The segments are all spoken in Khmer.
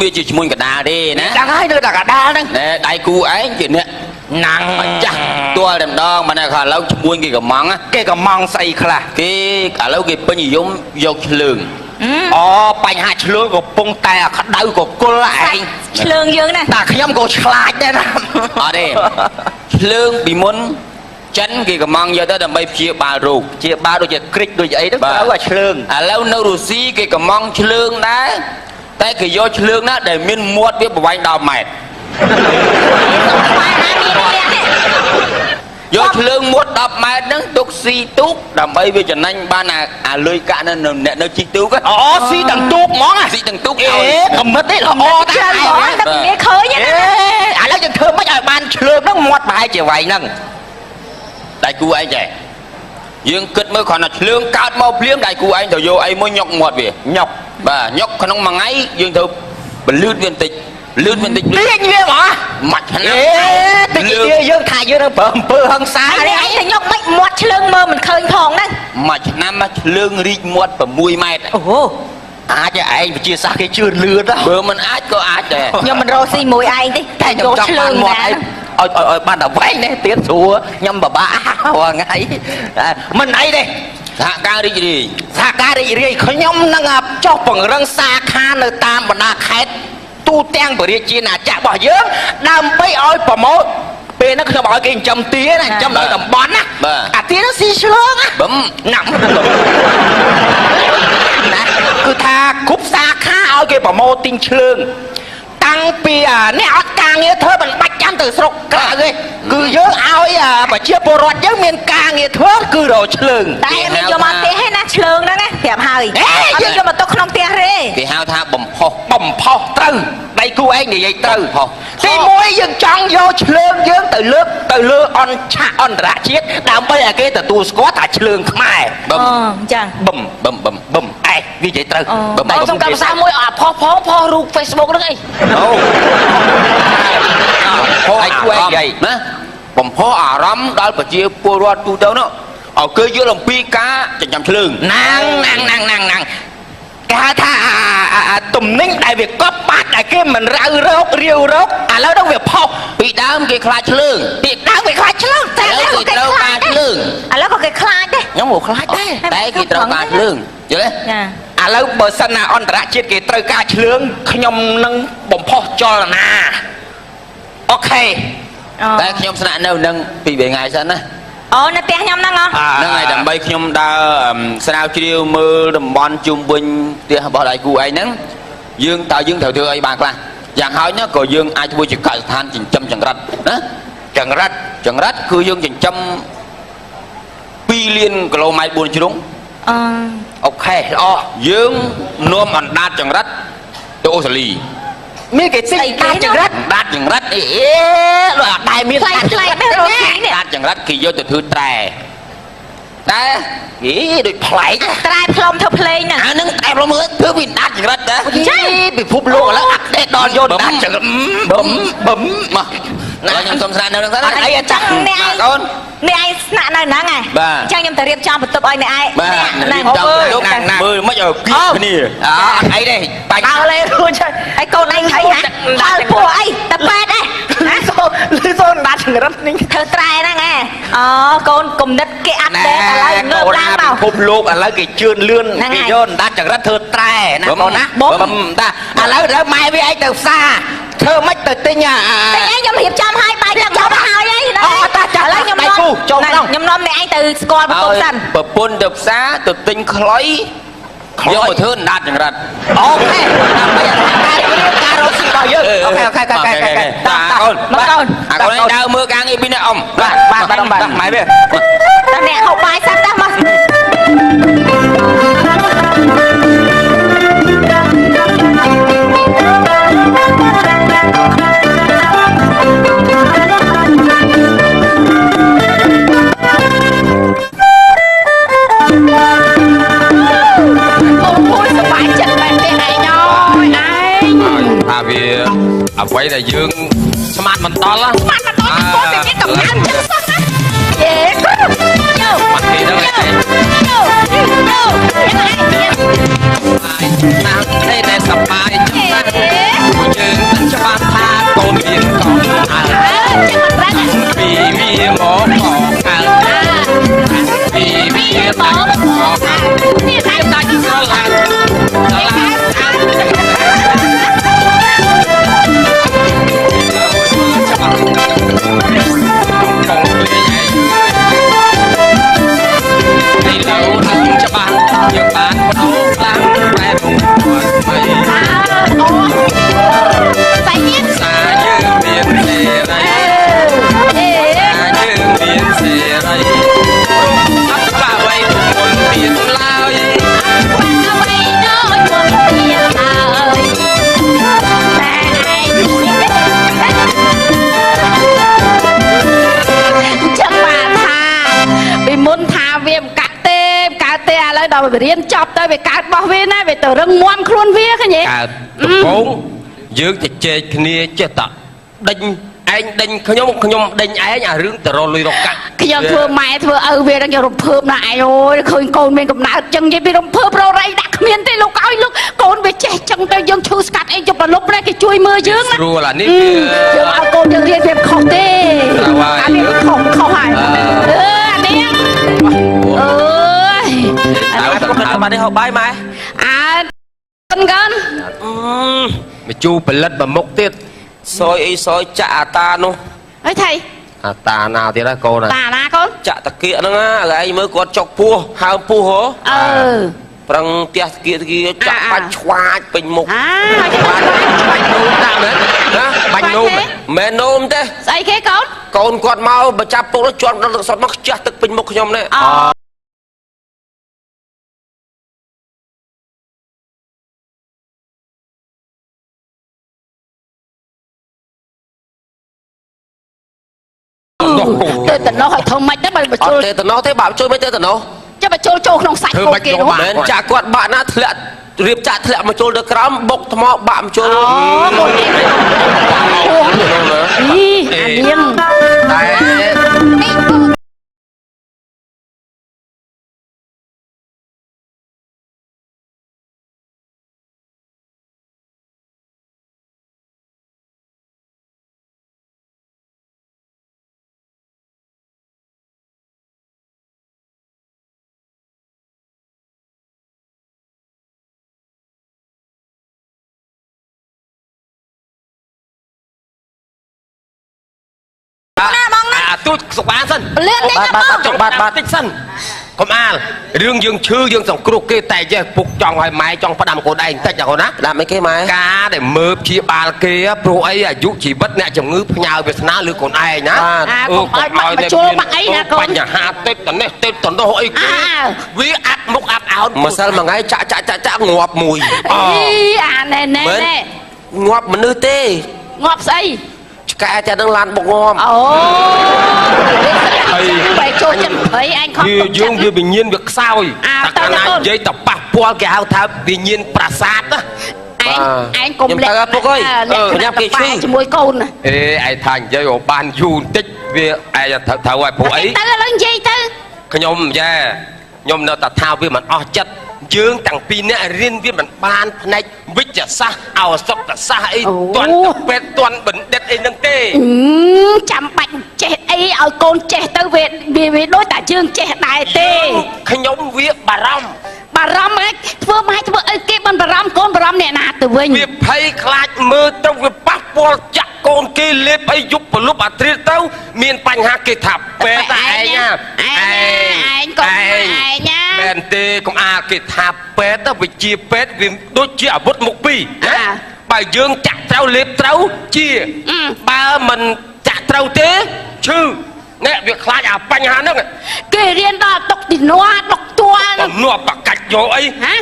វាជាឈ្មោះកដាទេណាដឹងហើយនៅតែកដាហ្នឹងណែដៃគូឯងជាអ្នកណាំងចាស់ទាល់តែម្ដងមិនថាឥឡូវឈ្មោះគេកំងគេកំងស្អីខ្លះគេឥឡូវគេពេញនិយមយកឆ្លើងអូបញ្ហាឆ្លើងកំពុងតែក្តៅកគល់ឯងឆ្លើងយើងណាតែខ្ញុំក៏ឆ្លាតដែរណាអត់ទេឆ្លើងពីមុនចិនគេកំងយកទៅដើម្បីព្យាបាលរោគជាបាលដូចជាគ្រិចដូចអីទៅត្រូវតែឆ្លើងឥឡូវនៅរុស្ស៊ីគេកំងឆ្លើងដែរតែគេយកឆ្លើងណាដែលមានមាត់វាប្រវែង10ម៉ែត្រយកឆ្លើងមាត់10ម៉ែត្រហ្នឹងទុកស៊ីទូកដើម្បីវាចំណេញបានអាលុយកាក់នៅអ្នកនៅជីទូកអូស៊ីទាំងទូកហ្មងស៊ីទាំងទូកអេកំណត់ទេល្អតែហ្មងតែមានឃើញណាឥឡូវយើងធ្វើមិនឲ្យបានឆ្លើងហ្នឹងមាត់ប្រហែលជាវែងហ្នឹងដៃគូឯងចេះយើងគិតមើលគ្រាន់តែឆ្លើងកើតមកភ្លាមដៃគូឯងទៅយកអីមួយញុកមាត់វាញុកបាទញុកក្នុងមួយថ្ងៃយើងទៅបលឺតវាបន្តិចលឿនបន្តិចលឿនវាហ្មងម៉ាច់ឆ្នាំតិចទៀតយើងថាយើងនឹងប្រើអំពើហឹង្សានេះឯងតែញុកមិនមាត់ឆ្លើងមើលមិនឃើញផងហ្នឹងមួយឆ្នាំឆ្លើងរីកមាត់6ម៉ែត្រអូអាចឯងវិជាសាស្ត្រគេជឿនលឿនបើមិនអាចក៏អាចដែរខ្ញុំមិនរកស៊ីមួយឯងទេតែខ្ញុំចង់បានមាត់ឯងឲ្យបានតែវែងនេះទៀតស្រួលខ្ញុំបបាក់រាល់ថ្ងៃមិនអីទេសហការរីករាយសហការរីករាយខ្ញុំនឹងចុះពង្រឹងសាខានៅតាមបណ្ដាខេត្តទូទាំងប្រជាជាតិអាចារ្យរបស់យើងដើម្បីឲ្យប្រម៉ូទពេលហ្នឹងខ្ញុំឲ្យគេចិញ្ចឹមទាណាចិញ្ចឹមនៅតំបន់ណាអាទានោះស៊ីឆ្លើងណាបឹមណាំណាគឺថាគ្រប់សាខាឲ្យគេប្រម៉ូទទិញឆ្លើងតាំងពីអ្នកអត់ការងារធ្វើមិនបាច់ចាំទៅស្រុកក្រៅទេគឺយើងឲ្យប្រជាពលរដ្ឋយើងមានការងារធ្វើគឺរកឆ្លើងតែមានយកមកផ្ទះឯណាឆ្លើងហ្នឹងណាប្រាប់ហើយអត់យកមកទុកក្នុងផ្ទះទេគេហៅថាបំផុសត្រូវដៃគូឯងនិយាយត្រូវទីមួយយើងចង់យកឆ្លើងយើងទៅលើអន្តរជាតិដើម្បីឲ្យគេទទួលស្គាល់ថាឆ្លើងខ្មែរបឹមអញ្ចឹងបឹមឯងវានិយាយត្រូវបឹមសុំកម្មសាមួយផុសរូប Facebook ហ្នឹងអីអូដៃគូឯងនិយាយណាបំផុសអារម្មណ៍ដល់ប្រជាពលរដ្ឋទូទៅនោះឲ្យគេយល់អំពីការចិញ្ចឹមឆ្លើងណាំងគេហៅថាទំនិញដែលវាកប់បាត់ដែលគេមិនរាវរោគឥឡូវហ្នឹងវាផុសពីដើមគេខ្លាចឆ្លើងតែគេត្រូវការឆ្លើងឥឡូវក៏គេខ្លាចដែរខ្ញុំក៏ខ្លាចដែរតែគេត្រូវការឆ្លើងយល់ទេឥឡូវបើសិនណាអន្តរជាតិគេត្រូវការឆ្លើងខ្ញុំនឹងបំផុសចលនាអូខេតែខ្ញុំស្នាក់នៅនឹងពី3ថ្ងៃសិនណាអូនៅផ្ទះខ្ញុំហ្នឹងហ្នឹងហើយដើម្បីខ្ញុំដើរស្រាវជ្រាវមើលតំបន់ជុំវិញផ្ទះរបស់ដៃគូឯងហ្នឹងយើងត្រូវធ្វើអីបានខ្លះយ៉ាងហោចណាក៏យើងអាចធ្វើជាកសិដ្ឋានចិញ្ចឹមចង្រិតណាចង្រិតគឺយើងចិញ្ចឹម2លានគីឡូម៉ែត្រ4ជ្រុងអូខេល្អយើងនាំអណ្ដាតចង្រិតទៅអូស្ត្រាលីមានគេទិញដាតចង្រិតអីដូចអត់ដែរមានដាតចង្រិតគេយកទៅធ្វើត្រែតែដូចប្លែកត្រែផ្លុំធ្វើភ្លេងហ្នឹងអាហ្នឹងតែផ្លុំមើលធ្វើពីដាតចង្រិតដែរពិភពលោកឥឡូវអាប់ដេតដល់យកដាតចង្រិតបឹមមកខ្ញុំសុំស្នាក់នៅហ្នឹងទៅអីចាស់នេះឯងកូននេះឯងស្នាក់នៅហ្នឹងហ៎អញ្ចឹងខ្ញុំទៅរៀបចំបន្ទប់ឲ្យនេះឯងហ្នឹងមើលមិនឲ្យគៀកគ្នាអត់អីទេបាច់ដើរលេរួចហើយកូនឯងហីដល់ពួកអីតែប៉ែតឯងលឺសូនដាតចង្រិតនេះធ្វើត្រែហ្នឹងហ៎អូកូនគំនិតគេអាប់ដេតឥឡូវងើបឡើងមកពិភពលោកឥឡូវគេជឿនលឿនគេយកដាតចង្រិតធ្វើត្រែណាកូនណាបឹមតាឥឡូវម៉ែវាឯងទៅផ្សារធ្វើម៉េចទៅទិញតែឯងខ្ញុំរៀបចំឲ្យបាយខ្ញុំយកទៅហើយឯងអូតាចាឥឡូវខ្ញុំនាំចូលក្នុងខ្ញុំនាំអ្នកឯងទៅស្គាល់បន្ទប់សិនប្រពន្ធទៅផ្សារទៅទិញខ្លុយយកមកធ្វើដាតចង្រិតអូខេដើម្បីការរកស៊ីរបស់យើងអូខេតាកូនដើរមើលការងារពីអ្នកអ៊ំបាទម៉ែវាតាអ្នកហូបបាយសិនតាមកថាវាអ្វីដែលយើងស្មានមិនដល់ស្មានមិនដល់គាត់តែមានកម្លាំងចឹងសោះណាយេយកមកគេហ្នឹងឯងយកណាស់តែសប្បាយចឹងណា យើងបានបដូរខ្លាំងបែបគាត់ថ្មី អូស្អីទៀត សាយើងមានសេរី អេ សាយើងមានសេរីអត់បាក់ໄວទុកមុនទៀតឡើយ បាអ្វីដូចមុនទៀតហើយតែឯងចាំបានថាពីមុនថាវាមិនកាត់ទេកើតទេឥឡូវដល់វារៀនចប់ទៅវាកើតរបស់វាណាវាទៅរឹងមាំខ្លួនវាឃើញទេ កើតដំបូងយើងទៅជែកគ្នាចេះតែដេញឯងដេញខ្ញុំដេញឯងអារឿងទៅរលុយរកកាក់ ខ្ញុំធ្វើម៉ែធ្វើឪវានឹងរំភើបណាឯងអូយឃើញកូនមានកំណើតចឹងនិយាយពីរំភើបររៃដាក់គ្មានទេលោកឲ្យលោកកូនវាចេះចឹងទៅយើងឈឺស្កាត់អីជប់ប្រលប់ណាគេជួយមើលយើងណា ស្រួលអានេះ យើងឲ្យកូនយើងរៀនវាមិនខុសទេ ហើយ អានេះខុសហើយអានេះអើយ តែគាត់បាននេះហៅបាយម៉ែ អើកូន មកជូរផលិតមួយមុខទៀតសយអីសយចាក់អាតានោះ អើយថៃ អាតាណាទៀតហើយកូន តាណាកូន ចាក់តាគៀកហ្នឹងណាឯងមើលគាត់ចុកពោះហើមពោះហ៎ អឺ ប្រឹងផ្ទះតាគៀកចាក់បាច់ឆ្វាចពេញមុខ អា បាច់នោមដាក់មែនណាបាច់នោមមែននោមទេ ស្អីគេកូនក ូនគាត់មកបើចាប់ពុកជាប់ដល់សតមកខ្ជះទឹកពេញមុខខ្ញុំនេះ អូ ទៅតំណោះឲ្យធ្វើម៉េចទៅបើ អ ចូល ត់ទេតំណោះទេបាក់ជួយមិនទេតំណោះ ចាំបើចូលក្នុងសាច់កូនគេនោះ មែនចាក់គាត់បាក់ណាធ្លាក់រៀបចាក់ធ្លាក់មកចូលទៅក្រោមបុកថ្មបាក់មកចូល អូកូនគេអីអានាង តែ នេះកូន អាទូចសុខបានសិន លឿនតិច បាទចុះបាទតិចសិនកុំអាលរឿងយើងឈឺយើងសង្គ្រោះគេតែចេះពុកចង់ឲ្យម៉ែចង់ផ្ដាំកូនឯងតិចណាកូនណាផ្ដាំអីគេម៉ែការដែលមើលព្យាបាលគេព្រោះអីអាយុជីវិតអ្នកជំងឺផ្ញើវាសនាលើកូនឯងណា កុំឲ្យបាក់ចូលបាក់អីណាកូន បញ្ហាតិចតនេះតិចតនោះអីគេវាអាប់មុខអាប់អោតម្សិលមួយថ្ងៃចាក់ងាប់មួយ អីអាណែណែ ងាប់មនុស្សទេ ងាប់ស្អី ឆ្កែតែនឹងឡានបុកងាប់ អូបែចូលចិត្តព្រៃអញខំ យើងវាវិញ្ញាណវាខ្សោយតែកាលណានិយាយតែប៉ះពាល់គេហៅថាវិញ្ញាណប្រាសាទណា ឯងកុំលាក់ពុកអើយញ៉ាំគេជួយជាមួយកូន អេឯងថានិយាយឲ្យបានយូរបន្តិចវាឯងត្រូវឲ្យព្រោះអី ទៅឥឡូវនិយាយទៅ ខ្ញុំយ៉ាខ្ញុំនៅតែថាវាមិនអស់ចិត្តយើងទាំងពីរនាក់រៀនវាមិនបានផ្នែកវិទ្យាសាស្ត្រឱសថសាស្ត្រអីទាន់ពេទ្យទាន់បណ្ឌិតអីហ្នឹងទេ ចាំបាច់ចេះអីឲ្យកូនចេះទៅវាដូចតែយើងចេះដែរទេ ខ្ញុំវាបារម្ភ បារម្ភធ្វើម៉េចធ្វើអីគេមិនបារម្ភកូនបារម្ភអ្នកណាទៅវិញ វាភ័យខ្លាចមើលទៅវាប៉ះពាល់ចាក់កូនគេលេបអីយុបប្រលប់អាត្រៀតទៅមានបញ្ហាគេថាពេទ្យតែឯងណាឯង កូនឯងណា មែនទេកុំអាគេថាពេទ្យទៅវិជាពេទ្យវាដូចជាអាវុធមុខពីរណាបើយើងចាក់ត្រូវលេបត្រូវជាបើមិនចាក់ត្រូវទេឈឺអ្នកវាខ្លាចអាបញ្ហាហ្នឹង គេរៀនដល់តុកទីនួតុកទួ បំនួបបកាច់យកអី ហ៎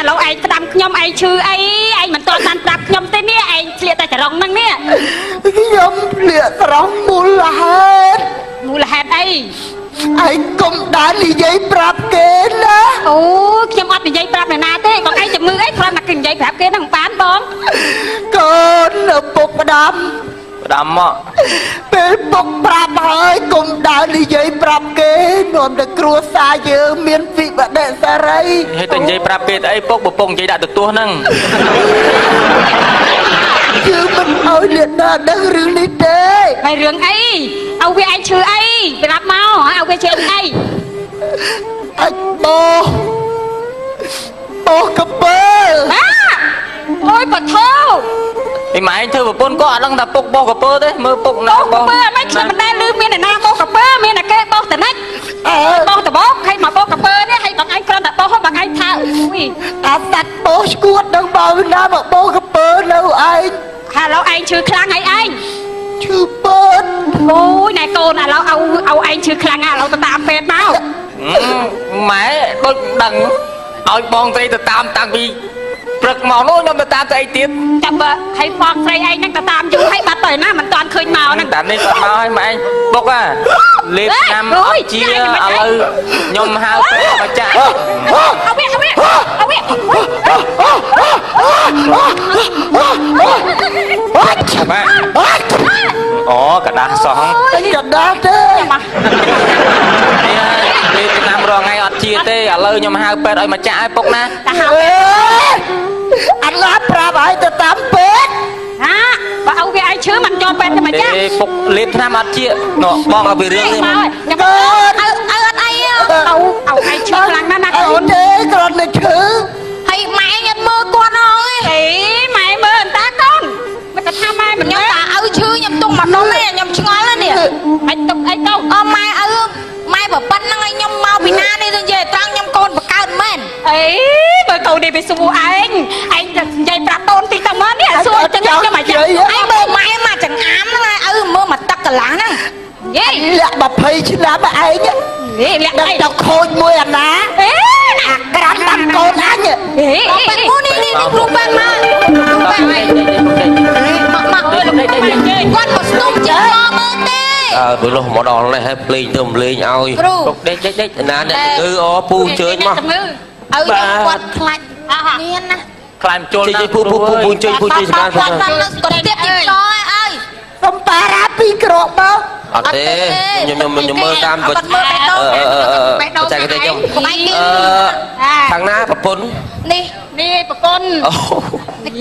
ឡូវឯងស្ដាំខ្ញុំឯងឈឺអីឯងមិនតន់បានប្រាប់ខ្ញុំទេនេះឯងឆ្លៀតតែចរងហ្នឹងនេះ ខ្ញុំលាកត្រង់មូលហេតុ មូលហេតុអី ឯងកុំដើរនិយាយប្រាប់គេណា អូខ្ញុំអត់និយាយប្រាប់អ្នកណាទេបងឯងជំងឺអីគ្រាន់តែគេនិយាយប្រាប់គេហ្នឹងបានបង កូនឪពុកផ្ដាំ ផ្ដាំមក ពេលពុកប្រាប់ហើយកុំដើរនិយាយប្រាប់គេនាំតែគ្រួសារយើងមានវិបត្តិសារី ហើយតែនិយាយប្រាប់គេទៅអីពុកបពងនិយាយដាក់ទទួលហ្នឹង យើងមិនអោយអ្នកណាដឹងរឿងនេះទេ ហើយរឿងអីឲ្យវាឯងឈឺអីប្រាប់មកឲ្យវាជេរអី អាចបោកពើ ហាអូយបថោ អីម៉ែឯងធ្វើប្រពន្ធក៏អត់ដឹងថាពុកបោះកពើទេមើលពុកណា បោកកពើមិនខ្ញុំមិនដែលឮមានអ្នកណាបោកកពើមានតែគេបោកតនិច អើ បោកតបោកហើយមកបោកកពើនេះហើយបងឯងគ្រាន់តែបោកបងឯងថាអូយ អាសាត់បោស្គួតនឹងបើណាមកបោកពើនៅឯង ថាឡូវឯងឈឺខ្លាំងហើយឯង ឈឺពើ អូយណែកូនឥឡូវឲ្យឯងឈឺខ្លាំងណាស់ឥឡូវទៅតាមពេទ្យមក ម៉ែដូចដឹងឲ្យបងត្រីទៅតាមតាំងពីព្រឹកមកនោះខ្ញុំទៅតាមទៅអីទៀត ចាំបើឲ្យបងស្រីឯងហ្នឹងទៅតាមយូរហើយបាត់ទៅណាមិនតាន់ឃើញមកហ្នឹង តាមនេះគាត់មកឲ្យម៉ែឯងបុកហ่าលេបឆ្នាំអត់ជាឥឡូវខ្ញុំហៅទៅមកចាក់ เอาវាម៉ែអូកដាស់សោះ តែកដាស់ទេ មក លេបឆ្នាំរងថ្ងៃអត់ជាទេឥឡូវខ្ញុំហៅពេទ្យឲ្យមកចាក់ឲ្យពុកណា តាហៅ អត់ឡាប្រាប់ឲ្យទៅតាមពេទ្យ ហាបើឲ្យវាឯងឈឺមិនចូលពេទ្យទេមកចា ទេពុកលេបឆ្នាំអត់ជានោះបងឲ្យពីរឿងនេះ មកខ្ញុំអត់អីឲ្យឯងឈឺខ្លាំងណាស់ណា អ កូ ី ន ទេគ្រាន់តែឈឺ ហើយម៉ែញ៉ាំមើលគាត់ហើយអីម៉ែមើលអន្តកូនមិនក៏ថាម៉ែមិនខ្ញុំតាឲ្យឈឺខ្ញុំទុំមកដុំទេខ្ញុំឆ្ងល់នេះមិនទុំអីទៅអម៉ែឲ្យម៉ែប្រប៉ុណ្្នឹងឲ្យខ្ញុំមកពីណានេះទៅនិយាយត្រង់ខ្ញុំកូនបកើតមែនអីបើកូននេះវាសួរឯងទៅនិយាយប្រាប់កូនទីទៅមកនេះសួរចឹងខ្ញុំមកចាំឯងមើលម៉ែមកចង្អាមហ្នឹងឲ្យមើលមកទឹកកន្លះហ្នឹងយេ លាក់20ឆ្នាំឯង នេះលាក់ ដឹង អី ទៅខូចមួយអាណា អេ អាក្រាន់តាមកូនអញ អេនេះគ្រូប៉ែនមកគ្រូប៉ែនមកគាត់មកស្ទុំជាមកមើលទេ ព្រោះមកដល់នេះហើយភ្លេងទៅលេងឲ្យ ពុកដេកណាអ្នកគឺអូពូជើញមក ឲ្យគាត់ខ្លាច់មានណា ខ្លាញ់ជុលណា ពូជើញសម្រាប់ គាត់គាត់ទៀតទីសអើយ សំប៉ារ៉ា2គ្រាប់មក អត់ទេខ្ញុំមើលតាមបេះដូងចាក់ទៅខ្ញុំខាងណាប្រពន្ធ នេះប្រពន្ធ អូ នេះ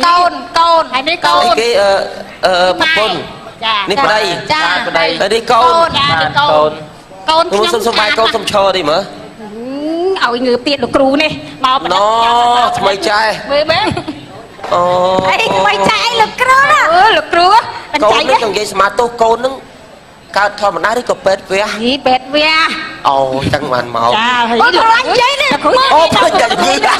កូនហើយនេះកូ អី ន គេប្រពន្ធ ចា នេះប្តី ចា ប្តី ហើយនេះកូន ចានេះកូនកូន ខ្ញុំសុំបាយកូនសុំឈរទីមើល ឲ្យងើបទៀតលោកគ្រូនេះមក ណថ្មីចែ មើល អូ អីថ្មីចែលោកគ្រូណាលោកគ្រូ កូននឹងនិយាយស្មាតទោសកូននឹងកើតធម្មតាឬក៏ពេទ្យវះ ហីពេទ្យវា អូចឹងបានមក ចាហើយបើខ្លាញ់យាយនេះ អូភ្លេចតែនិយាយដាក់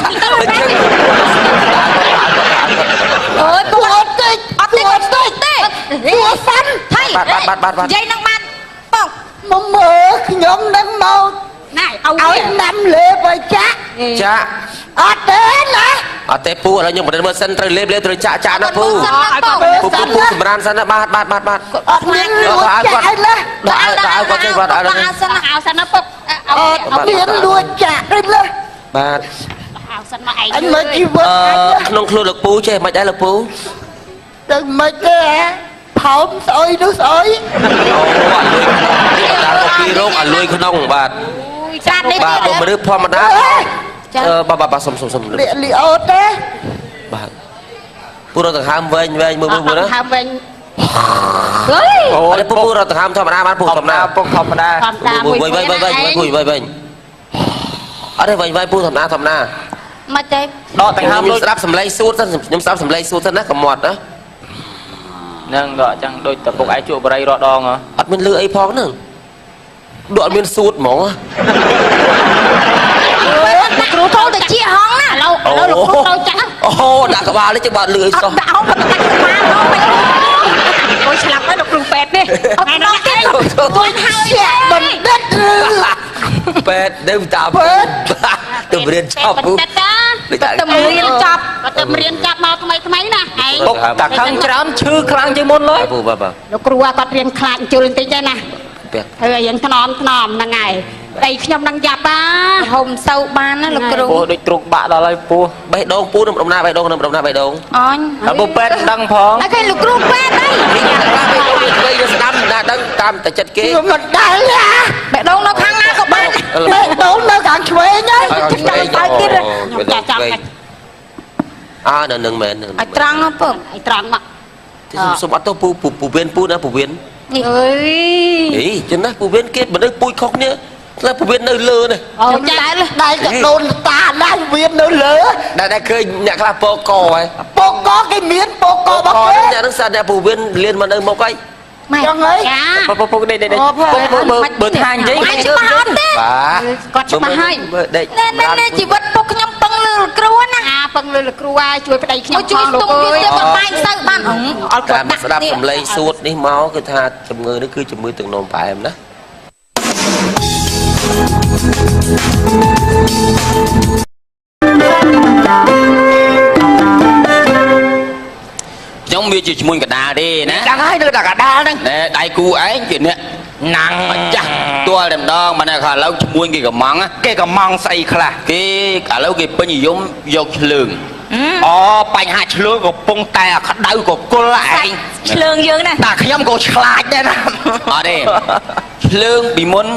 អើយពូអត់តិចអត់តិចអត់តិចទេពូសាន់ថៃ បាត់ យាយនឹងបានបង មកមើលខ្ញុំនឹងមក ណែឲ្យ ឲ្យដាំលេបឲ្យចាក់ ចាក់ អត់ទេណា អត់ទេពូឥឡូវខ្ញុំមិនមើលសិនត្រូវលេបត្រូវចាក់ណាពូ ឲ្យគាត់ ពូសម្រានសិនណាបាទ អត់មានលួចចាក់ឯណា ដល់គាត់ទេគាត់អត់ ឲ្យសិនឲ្យសិនណាពុក អត់មានលួចចាក់ទេណា បាទ ឲ្យសិនមកឯង អញមកជីវិតអញ ក្នុងខ្លួនលោកពូចេះមិនដែរលោកពូ ទៅមិនទេផោមស្អុយនោះស្អុយ អូអត់លុយក្នុងនេះបណ្ដាលពីរោគអត់លុយក្នុងបាទ ចាត់នេះ បាទពុកមនុស្សធម្មតាបាទសុំ លាលីអូទេ បាទពូរត់ដង្ហើមវែងមើលមើលណា ហាមវិញអើយ អូអត់ពូរត់ដង្ហើមធម្មតាបានពូធម្មតា ពុកធម្មតា ធម្មតាមួយ វែងអត់ទេវែងពូធម្មតា មកទេ ដកដង្ហើម ខ្ញុំ ដូច ស្ដាប់សំឡេងសួតសិនខ្ញុំស្ដាប់សំឡេងសួតសិនណាកុំមាត់ណា នឹងដកអញ្ចឹងដូចតែពុកឯងជក់បរិយរត់ដង អត់មានលឺអីផងហ្នឹងដកអត់មានសួតហ្មង លោកគ្រូចូលទៅជាហងណាឥឡូវលោកគ្រូចូលចាក់ អូដាក់ក្បាលនេះចឹងបើលឺអីសោះ ដាក់ហងបាត់ដាក់ក្បាលហងមិនអូយឆ្លាប់ហើយលោកគ្រូពេទ្យនេះអត់ដល់ទេទួយហើយ បណ្ឌិត ពេទ្យនៅតាម ពេទ្យ ទ ទៅរៀនចប់ពូ ចិត្តណាទៅរៀនចប់ទៅរៀនចប់មកថ្មីណាឯង ពុកតាខាងច្រើនឈឺខ្លាំងជាងមុនឡើយពូបាទ លោកគ្រូគាត់រៀនខ្លាចជុលបន្តិចទេណាធ្វើឲ្យយើងថ្នមហ្នឹងហើយតែខ្ញុំនឹងយ៉ាប់ហុំសូវបានណាលោកគ្រូ ពូដូចទ្រុកបាក់ដល់ហើយពូបេះដូងពូនឹងដំណាបេះដូងនឹងដំណាបេះដូង អញ ហើយពូពេទ្យដឹងផង តែគេលោកគ្រូពេទ្យហើយ ធ្វើទៅស្ដាប់ណាដឹងតាមតែចិត្តគេ ខ្ញុំមិនដឹងណា បេះដូងនៅខាងណាក៏បាន បេះដូងនៅខាងឆ្វេងហ្នឹង ចាំទៅទៀតខ្ញុំចាចាំ អើនៅនឹងមែន ឲ្យត្រង់ណាពងឲ្យត្រង់មក សុំអត់ទៅពូវៀនពូណាពូវៀន នេះអើយ អីចឹងណាពូវៀនគេមនុស្សពូជខុសគ្នាតែពូវៀននៅលើនេះ ខ្ញុំចាដៃកដូនតាណាស់វានៅលើ ដែលឃើញអ្នកខ្លះពកហើយ ពកកគេមានពកករបស់ ក គេ អ្នកនឹងសាអ្នកពូវៀនលៀនមកនៅមុខហើយ ម៉ែ ចឹងហើយ ចា ពុកនេះបើថាអញ្ចឹង មិនច្បាស់អត់ទេ បាទ គាត់ច្បាស់ហើយ ដេក នេះជីវិតពុកខ្ញុំពឹងលើលោកគ្រូណាពឹងលើលោកគ្រូហើយជួយប្តីខ្ញុំជួយស្ទង់វាទៅបំបែកទៅបានអត់គាត់ តាមស្ដាប់សម្លេងសួតនេះមកគឺថាជំងឺនេះគឺជំងឺទឹកនោមផ្អែមណា ខ្ញុំវាជាឈ្មោះកដាលទេណា ដឹងហើយនៅតែកដាលហ្នឹង ណែដៃគូឯងជាអ្នក ណាំង ម្ចាស់ទាល់តែម្ដងមកនៅខាងឥឡូវឈ្មោះគេកំង គេកំងស្អីខ្លះ គេឥឡូវគេពេញនិយមយកឆ្លើង អូបញ្ហាឆ្លើងកំពុងតែក្តៅកគល់ឯង ឆ្លើងយើងណា តែខ្ញុំក៏ឆ្លាតដែរណា អត់ទេឆ្លើងពីមុន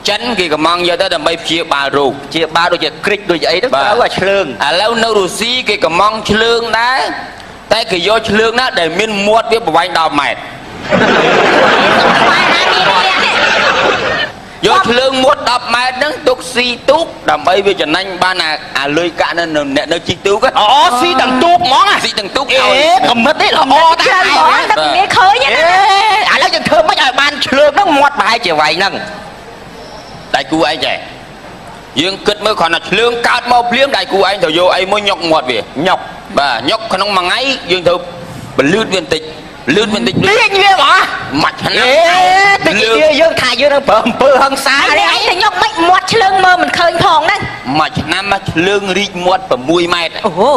ចិនគេកំងយកទៅដើម្បីព្យាបាលរោគ ជាបាដូចជាគ្រិចដូចអីទៅ បាទ ត្រូវតែឆ្លើង ឥឡូវនៅរុស្ស៊ីគេកំងឆ្លើងដែរតែគេយកឆ្លើងណាដែលមានមាត់វាប្រវែង10ម៉ែត្រយកឆ្លើងមាត់10ម៉ែត្រហ្នឹងទុកស៊ីទូកដើម្បីវាចំណេញបានអាលុយកាក់នៅអ្នកនៅជីកទូក អូស៊ីទាំងទូកហ្មង ស៊ីទាំងទូក អេ ឲ្យ កំមិតទេល្អតែឯង តែវាឃើញ អេឥឡូវយើងធ្វើមិនឲ្យបានឆ្លើងហ្នឹងមាត់ប្រហែលជាវែងហ្នឹង ដៃគូឯងចេះយើងគិតមើលគ្រាន់តែឆ្លើងកើតមកភ្លាមដៃគូឯងទៅយកអីមួយញុកមាត់វាញុកបាទញុកក្នុងមួយថ្ងៃយើងទៅបលឺតវាបន្តិចលឿនបន្តិច នេះវាហ្មង មួយឆ្នាំ តិចទៀតយើងថាយើងនឹងប្រើអំពើហឹង្សា អីឯងទៅញុកមិនមាត់ឆ្លើងមើលមិនឃើញផងហ្នឹង មួយឆ្នាំមកឆ្លើងរីកមាត់6ម៉ែត្រ អូ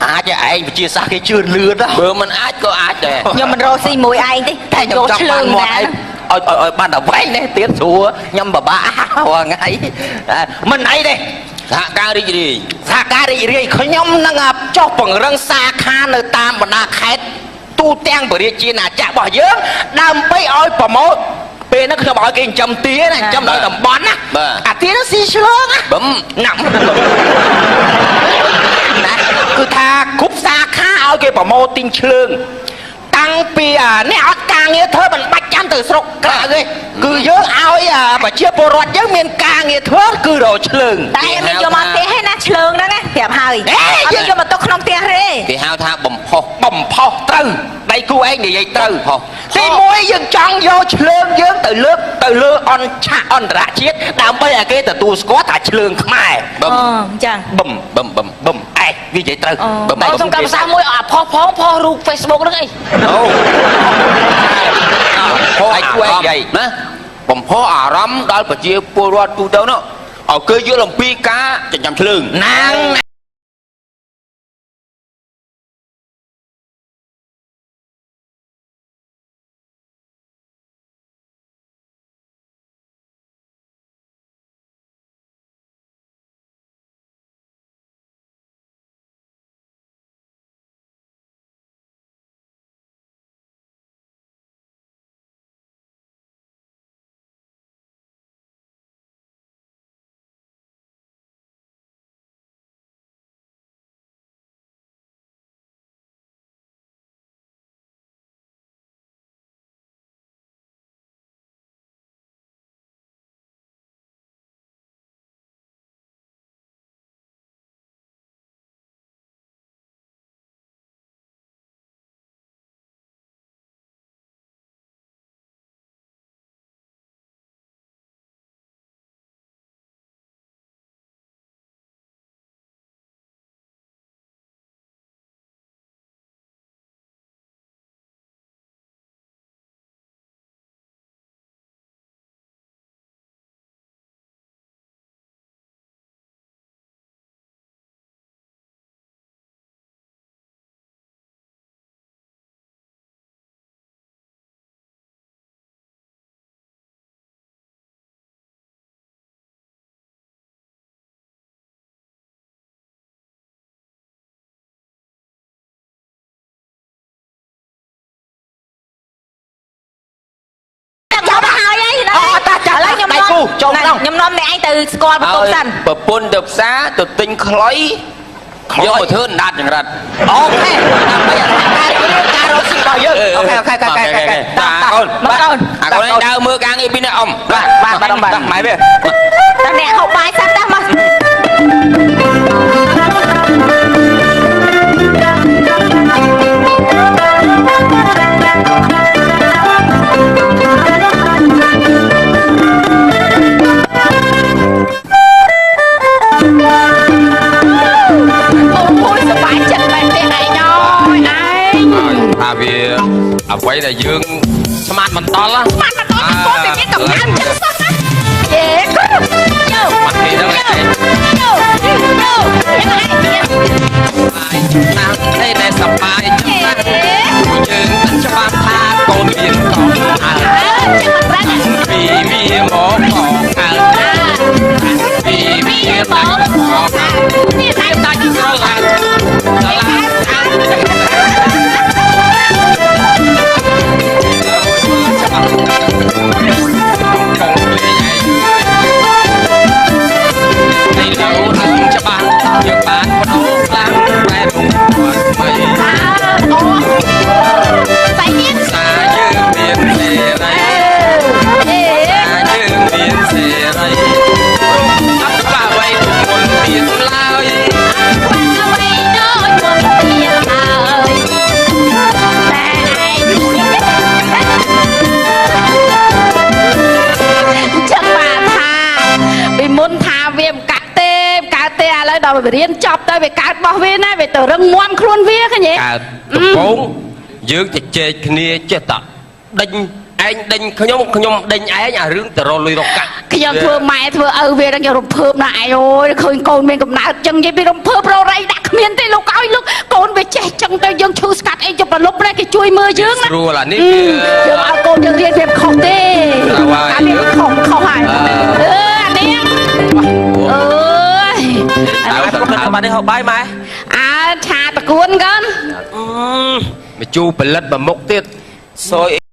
អាចឯងវិជាសាស្ត្រគេជឿនលឿន បើមិនអាចក៏អាចដែរ ខ្ញុំមិនរកស៊ីមួយឯងទេតែយកឆ្លើង មាត់ឯងឲ្យបានតែវែងនេះទៀតស្រួលខ្ញុំពិបាករាល់ថ្ងៃមិនអីទេ សហការរីករាយ សហការរីករាយខ្ញុំនឹងចុះពង្រឹងសាខានៅតាមបណ្ដាខេត្តទូទាំងប្រជាជាតិអាចារ្យរបស់យើងដើម្បីឲ្យប្រម៉ូទពេលហ្នឹងខ្ញុំឲ្យគេចិញ្ចឹមទាណាចិញ្ចឹមដោយតំបន់ណាអាទានោះស៊ីឆ្លើងណា បឹម ណាំណាគឺថាគ្រប់សាខាឲ្យគេប្រម៉ូទទិញឆ្លើងតាំងពីអ្នកអត់ការងារធ្វើមិនបាច់ចាំទៅស្រុកក្រៅទេគឺយើងឲ្យប្រជាពលរដ្ឋយើងមានការងារធ្វើគឺរកឆ្លើង តែមានយកមកផ្ទះឯណាឆ្លើងហ្នឹងណាប្រាប់ហើយអត់យកមកទុកក្នុងផ្ទះទេ គេហៅថាបំផុស បំផុសត្រូវដៃគូឯងនិយាយត្រូវ ផុស ទីមួយយើងចង់យកឆ្លើងយើងទៅលើអន្តរជាតិដើម្បីឲ្យគេទទួលស្គាល់ថាឆ្លើងខ្មែរប ឹម អញ្ចឹង បឹមបឹមបឹមបឹមឯងវានិយាយត្រូវ បើសុំកម្មសាមួយផុសផងផុសរូប Facebook ហ្នឹងអី អូ ផុសឯងគួរឯងនិយាយ ណាបំផុសអារម្មណ៍ដល់ប្រជាពលរដ្ឋទូទៅនោះឲ្យគេយល់អំពីការចិញ្ចឹមឆ្លើង ណាង ទូចូលក្នុង ខ្ញុំនាំអ្នកឯងទៅស្គាល់បន្ទប់សិន ប្រពន្ធទៅផ្សារទៅទិញខ្លុយយកមកធ្វើដាតចង្រិត អូខេដើម្បីការរកស៊ីរបស់យើងអូខេតាកូន បាទកូនឯងដើរមើលការងារពីនេះអ៊ំ បាទម៉ែវា តើអ្នកហូបបាយសិនតើមក អូយសប្បាយចិត្តមែនទេឯងអើយឯង ថាវាអ្វីដែលយើងស្មានមិនដល់ណា ស្មានមកដល់គាត់តែមានកម្លាំងចឹងសោះណាយេយក មកគេដល់ឯង យកយ៉ាងឯងទៀត ណាស់ទេដែលសប្បាយចិត្តណាស់យើងមិនច្បាស់ថាកូនមានកូនអើ ចឹងមិនប្រាំង ពីវាមកកងអើពីវាមកកងអើ នេះតែតើយ ស្រឡាញ់ស្រឡាញ់ច្បាស់យើងបានបដូរខ្លាំងបែបគាត់ថ្មី អូតែនេះ សាយើងមានសេរី អេ សាយើងមានសេរីអត់បាក់អ្វីទុកមុនទៀតឡើយ បាអ្វីដូចមុនទៀតហើយតែឯងចាំបានថាពីមុនថាវាមិនកាត់ទេកើតទេឥឡូវដល់វារៀនចប់ទៅវាកើតរបស់វាណាវាទៅរឹងមាំខ្លួនវាឃើញទេ កើតដំបូងយើងជជែកគ្នាចេះតែដេញឯងដេញខ្ញុំដេញឯងអារឿងទៅរលុយរកកាក់ ខ្ញុំធ្វើម៉ែធ្វើឪវាដល់ខ្ញុំរំភើបណាស់ឯងអូយឃើញកូនមានកំណើតចឹងនិយាយពីរំភើបររៃដាក់គ្មានទេលោកឲ្យលោកកូនវាចេះចឹងទៅយើងឈឺស្កាត់អីចុះប្រលប់ណាគេជួយមើលយើងណា ស្រួលអានេះ យើងឲ្យកូនយើងរៀនវាខុសទេ ហើយ អានេះខុសហើយអានេះអើយ ម៉ែពុកនៅបាត់នេះហូបបាយម៉ែ អើឆាតកួនកូន មកជូរផលិតមួយមុខទៀត សយ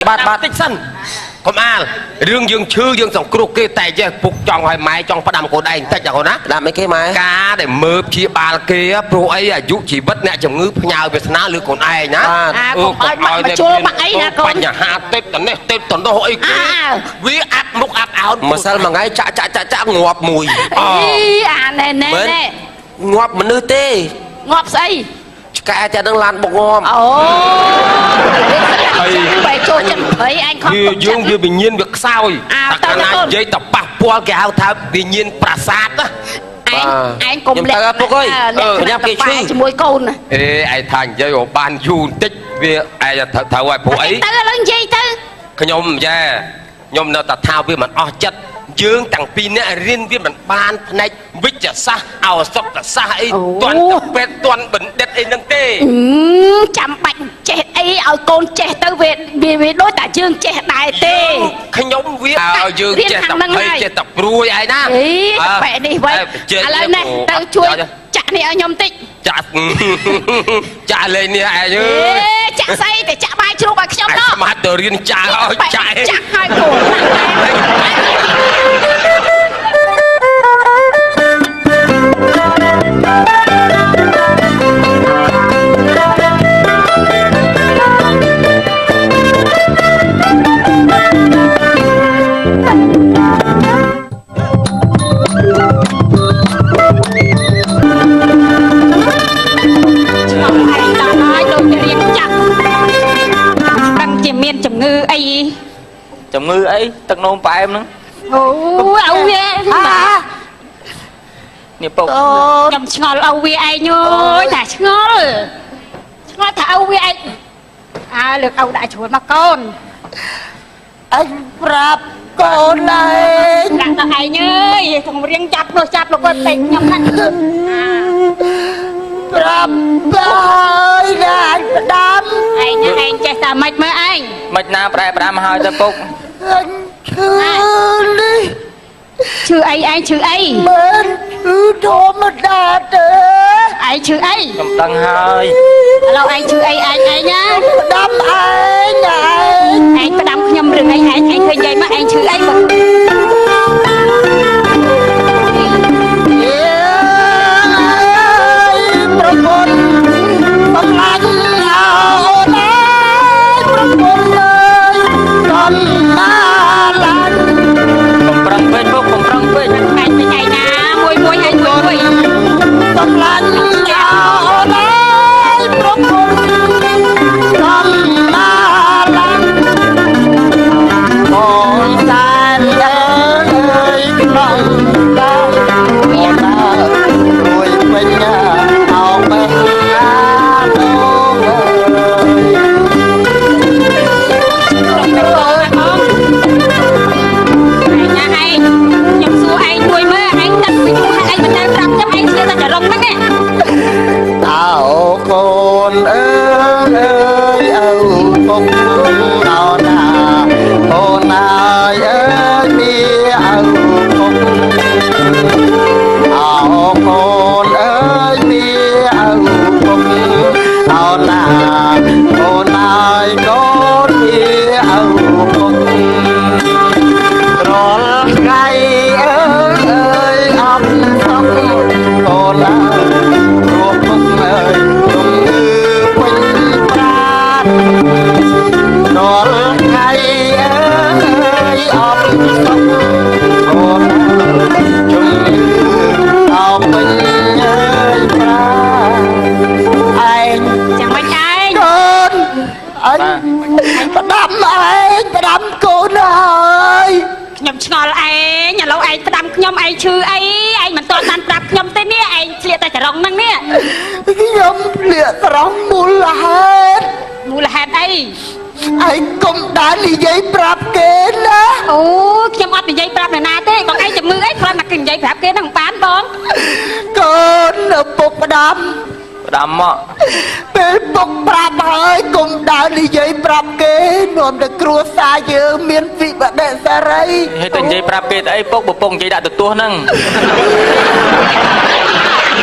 បាទតិចសិនកុំអាលរឿងយើងឈឺយើងសង្គ្រោះគេតែចេះពុកចង់ឲ្យម៉ែចង់ផ្ដាំកូនឯងតិចណាកូនណាផ្ដាំអីគេម៉ែការដែលមើលព្យាបាលគេព្រោះអីអាយុជីវិតអ្នកជំងឺផ្ញើវាសនាលើកូនឯងណាកុំឲ្យមកជួលមកអីណាកូន បញ្ហាតិចតនេះតិចតនោះអីគេវាអាប់មុខអាប់អោនម្សិលមួយថ្ងៃចាក់ងាប់មួយ អីអាណែងាប់មនុស្សទេ ងាប់ស្អី ឆ្កែតែនឹងឡានបុកងាប់ អូបែចូលចិត្តព្រៃអញខំយើងវាវិញ្ញាណវាខ្សោយតែកាលណានិយាយតែប៉ះពាល់គេហៅថាវិញ្ញាណប្រាសាទណា ឯងកុំលាក់ពុកអើយញ៉ាំគេឈឺជាមួយកូនអេឯងថានិយាយឲ្យបានយូរបន្តិចវាឯងត្រូវឲ្យព្រោះអីទៅឥឡូវនិយាយទៅ ខ្ញុំយ៉ាខ្ញុំនៅតែថាវាមិនអស់ចិត្តយើងទាំងពីរនាក់រៀនវាមិនបានផ្នែកវិទ្យាសាស្ត្រឱសថសាស្ត្រអីទាន់ពេទ្យទាន់បណ្ឌិតអីហ្នឹងទេចាំបាច់ចេះអីឲ្យកូនចេះទៅវាដូចតែយើងចេះដែរទេខ្ញុំវាឲ្យយើងចេះតែភ័យចេះតែព្រួយឯណាអីបែបនេះវិញឥឡូវនេះទៅជួយចាក់នេះឲ្យខ្ញុំតិចចាក់លេងនេះឯងអើយ ចាក់ស្អីតែចាក់បាយជ្រូកឲ្យខ្ញុំ អា ណោះ ស្មាត់ទៅរៀនចាក់ឲ្យចាក់ ចាក់ឲ្យគោមានជំងឺអី ជំងឺអីទឹកនោមផ្អែមហ្នឹង អូឲ្យវា នេះពុក ខ្ញុំឆ្ងល់ឲ្យវាឯងអើយតែឆ្ងល់ថាឲ្យវាឯងលើកឲ្យដាក់ជ្រួលមកកូន អញប្រាប់កូនឯង ដាក់ទៅឯងអើយក្នុងរៀងចាប់នោះចាប់លោកពេកខ្ញុំខាត់ ប្រាប់ហើយណាអញផ្ដាំ ឯងចេះតែមិនមើលឯង មិនណាប្រែផ្ដាំឲ្យទៅពុក អញឈឺនេះ ឈឺអីឯងឈឺអី មិនឈឺធម្មតាទេ ឯងឈឺអី ខ្ញុំដឹងហើយ ឥឡូវឯងឈឺអីឯងណា ផ្ដាំឯង ឯងផ្ដាំខ្ញុំរឿងអីឯងឃើញនិយាយមកឯងឈឺអីបើ ប្រពន្ធបំលាញអូនអើយប្រពន្ធអើយកំណាឡាញ កំប្រឹងពេកពុកកំប្រឹងពេក ឯងទៅឯណាមួយឯងមួយ បំលាញអូនអើយប្រពន្ធកំណាឡាញអូនសានអើយក្នុងដល់អូនអើយរួយពេញអោបេះអាដូងអើយ ឯណាឯងខ្ញុំសួរឯងមួយមើលឯងទឹកពីយូរហើយឯងមិនដែលប្រាប់ខ្ញុំឯងស្គាល់តែចរងហ្នឹង អើកូនអើយអើពុកណោណាកូនអើយអើយមានអើពុកអើកូនអើយមានអើពុកណោណាកូនអើយកូនមានអើពុករាល់ថ្ងៃអើយអត់សុខកូនអើយ ព្រោះពុកអើយជំងឺពេញប្រាណរាល់ថ្ងៃអើយអត់សុខអូនជំងឺអោពេញអើយប្រាណឯង ចាំមិនឯង កូនអញផ្ដាំឯងផ្ដាំកូនហើយ ខ្ញុំឆ្ងល់ឯងឥឡូវឯងផ្ដាំខ្ញុំឯងឈឺអីឯងមិនទាន់បានប្រាប់ខ្ញុំទេនេះឯងឆ្លៀកតែចរងហ្នឹងនេះ ខ្ញុំភ្លាកត្រង់មូលហេតុ មូលហេតុអី ឯងកុំដែលនិយាយប្រាប់គេណា អូខ្ញុំអត់និយាយប្រាប់អ្នកណាទេបងឯងជំងឺអីគ្រាន់តែគេនិយាយប្រាប់គេហ្នឹងបានបង កូនឪពុកផ្ដាំ ផ្ដាំមក ពេលពុកប្រាប់ហើយកុំដើរនិយាយប្រាប់គេនាំតែគ្រួសារយើងមានវិបត្តិសារី ហេតុតែនិយាយប្រាប់គេទៅអីពុកបើពុកនិយាយដាក់ទៅទោះហ្នឹង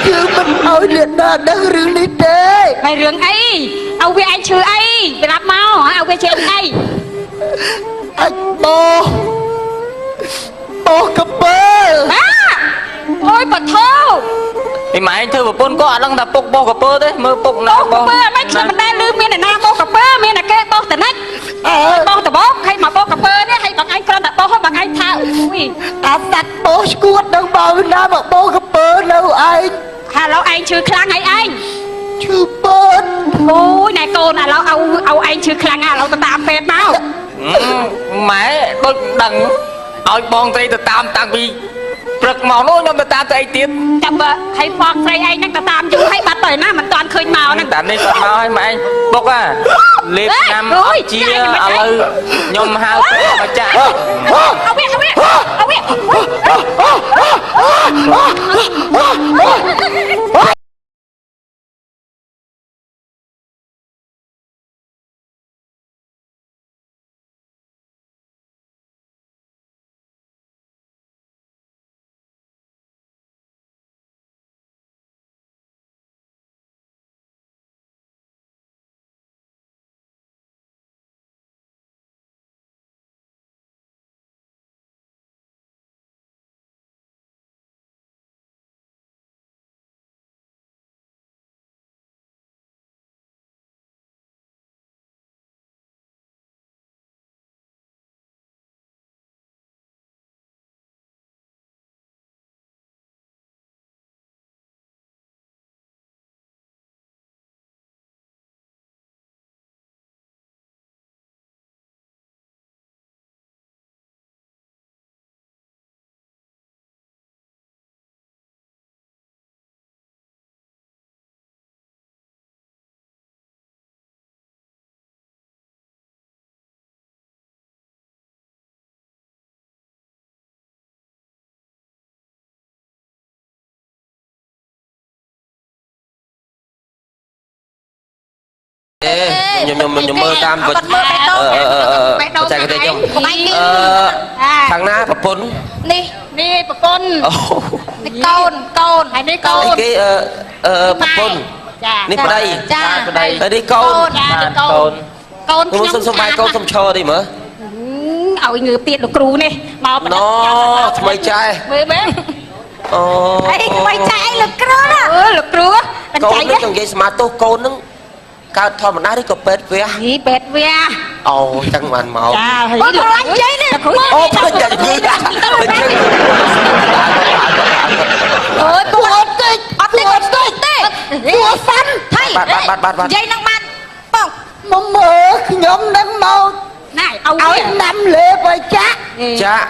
យើងមិនអោយលៀនណាដឹងរឿងនេះទេ ហើយរឿងអីឲ្យវាឯងឈឺអីប្រាប់មកឲ្យវាជាអី អាចបោកពើ អូយបថោ ពីម៉ែឯងធ្វើប្រពន្ធក៏អត់ដឹងថាពុកបោះកពើទេមើលពុកណា បោកកពើមិនខ្ញុំមិនដែលឮមានអ្នកណាបោកកពើមានតែគេបោកតនិច អើ បោកតបោកហើយមកបោកកពើនេះហើយបងឯងគ្រាន់តែបោកហើយបងឯងថាអូយ អាសាច់បោស្គួតនឹងបោណាមកបោកពើនៅឯង ហើយឥឡូវឯងឈឺខ្លាំងហើយឯង ឈឺពើ អូយណែកូនឥឡូវឲ្យឯងឈឺខ្លាំងឥឡូវទៅតាមពេទ្យមក ម៉ែដូចដឹងឲ្យបងត្រីទៅតាមតាំងពីព្រឹកមកនោះខ្ញុំទៅតាមទៅអីទៀត ចាំបើឲ្យបងស្រីឯងហ្នឹងទៅតាមយូរហើយបាត់ទៅណាមិនទាន់ឃើញមកហ្នឹង តែនេះគាត់មកឲ្យម៉ែឯងពុកអាលេបឆ្នាំអត់ជាឥឡូវខ្ញុំហៅពេទ្យមកចាក់ เอาเว้ย ខ្ញុំមើលតាមបច្ចេកទេសខ្ញុំខាងណាប្រពន្ធ នេះ នេះប្រពន្ធ អូ នេះកូនកូន ហើយនេះកូ អី ន គេប្រពន្ធ ចា នេះប្តី ចា ប្តី ហើយនេះកូន ចានេះកូនកូន ខ្ញុំសុំបាយកូនសុំឈរទីមើល ឲ្យងើបទៀតលោកគ្រូនេះមក ណូថ្មីចែ មើលមើល អូ អីថ្មីចែកលោកគ្រូណា លោកគ្រូ កូននេះចង់និយាយស្មាទោសកូននឹងកើតធម្មតាឬក៏ពេទ្យវះ នេះពេទ្យវា អូចឹងបានមក ចាហើយ អូខ្លាញ់យាយនេះ អូពេទ្យតែគឺដាក់ អូយពួកអត់ទេអត់ទេអត់ទេពួកហ្វាន់ថៃ បាត់យាយនឹងបានបង មកមើលខ្ញុំនឹងមក ណែឲ្យ ឲ្យដាំលេបឲ្យចាក់ ចាក់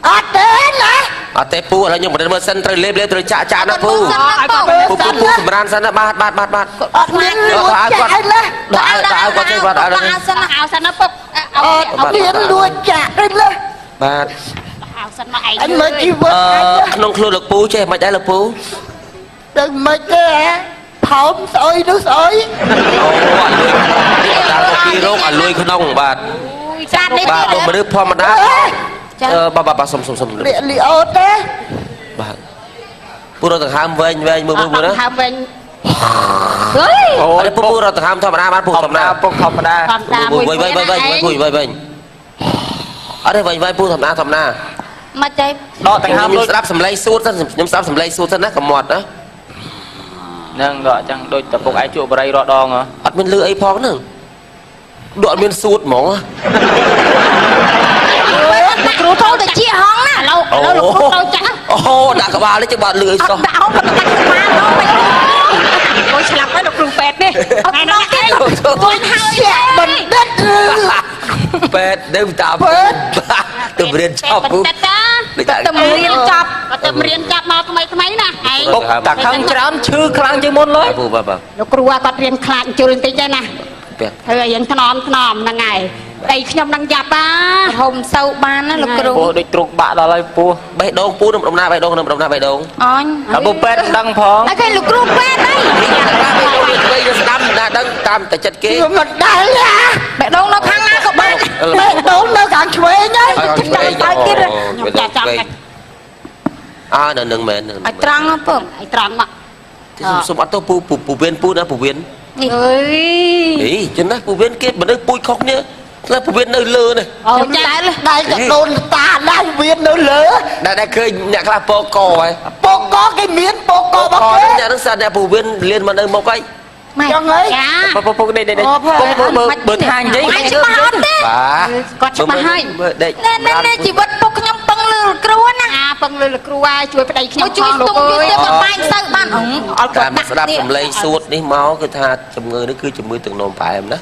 អត់ទេណា អត់ទេពូឥឡូវខ្ញុំមិនមើលសិនត្រូវលេបត្រូវចាក់ណាពូ សិនណាបង ពូសម្រានសិនណាបាទ អត់មានលួចចាក់ឯណា ដល់គាត់ចេះគាត់អត់ ឲ្យសិនណា ឲ្យសិនណាពុក អត់មានលួចចាក់ទេណា បាទ ឲ្យសិនមកឯង អញមើលជីវិតអញ ក្នុងខ្លួនលោកពូចេះមិនដែរលោកពូ ដឹងមិនទេផោមស្អុយនោះស្អុយ អូអត់លួយដល់ទៅពីរោគអត់លួយក្នុងបាទ ចាត់នេះ បាទបើមនុស្សធម្មតាបាទសុំ លៀកលីអូទេ បាទពូរត់ដង្ហើមវែងមើលមើលណា ហាមវិញ ហេ អូយពូរត់ដង្ហើមធម្មតាបាទពូធម្មតាពុកធម្មតា ធម្មតាមួយ វែងពូវែងអត់ទេវែងពូធម្មតា មកចៃ ដកដង្ហើមលុយស្ដាប់សំឡេងសួតសិនខ្ញុំស្ដាប់សំឡេងសួតសិនណាកុំមាត់ណា នឹងដកចឹងដូចតពុកឯងជក់បរិយរដងហ៎ អត់មានលឺអីផងហ្នឹងដកអត់មានសួតហ្មង លោកគ្រូចូលទៅជាហងណា ឥឡូវលោកគ្រូទៅចាស់ អូដាក់ក្បាលនេះជិះបាត់លឺអីសោះ ដាក់ហងបាត់បាត់ក្បាលហងបាច់ អូយឆ្លាប់ហើយលោកគ្រូពេទ្យនេះ អត់ដល់គេវិញហើយ បណ្ឌិត ពេទ្យនៅតាទៅរៀនចប់ពូ បណ្ឌិតតា ទៅរៀនចប់ ក៏ទៅរៀនចាប់មកថ្មីណាឯង ពុកតាខឹងច្រើនឈឺខ្លាំងជាងមុនលើ ពូបាទ លោកគ្រូគាត់រៀនខ្លាចជុលបន្តិចដែរណា ពេទ្យ ធ្វើឲ្យយើងថ្នមហ្នឹងហើយតែខ្ញុំនឹងយ៉ាប់បា ហុំសូវបានណាលោកគ្រូ ពោះដូចទ្រុកបាក់ដល់ហើយពោះ បេះដូងពូនឹងដំណាបេះដូងនឹងដំណាបេះដូង អញ តែពុកពេទ្យមិនដឹងផង ហើយគេលោកគ្រូពេទ្យហើយ វិញស្ដាប់ណាដឹងតាមតែចិត្តគេ ខ្ញុំមិនដែលណា បេះដូងនៅខាងណាក៏បាន បេះដូងនៅខាងឆ្វេងហ្នឹង ខ្ញុំចាចាំតែ អើនៅនឹងមែន ឲ្យត្រង់ណាពង ឲ្យត្រង់មក សុំអត់ទៅពូវៀនពូណាពូវៀន នេះ អើយ ហីចឹងណាពូវៀនគេមនុស្សពូជខុសគ្នាតែពូវៀននៅលើនេះ អូចា ដែលកដូនតាដែរវានៅលើ ដែលឃើញអ្នកខ្លះពកហើយ ពកកគេមានពកករបស់ ក គេ អ្នកនឹងសាអ្នកពូវៀនលៀនមកនៅមកអី ម៉ែ ចឹងហើយ ចា ពុកដេកពុកបើថានិយាយ អញច្បាស់អត់ទេ បាទ គាត់ច្បាស់ហើយ មើលដេក ណែជីវិតពុកខ្ញុំពឹងលើលោកគ្រូណា អាពឹងលើលោកគ្រូហើយជួយប្តីខ្ញុំ ជួយស្ទង់ទៀតទៅបាញ់ទៅបានអត់ តាម គាត់ ស្ដាប់ នេះ សំឡេងសួតនេះមកគឺថាជំងឺនេះគឺជំងឺទឹកនោមផ្អែមណា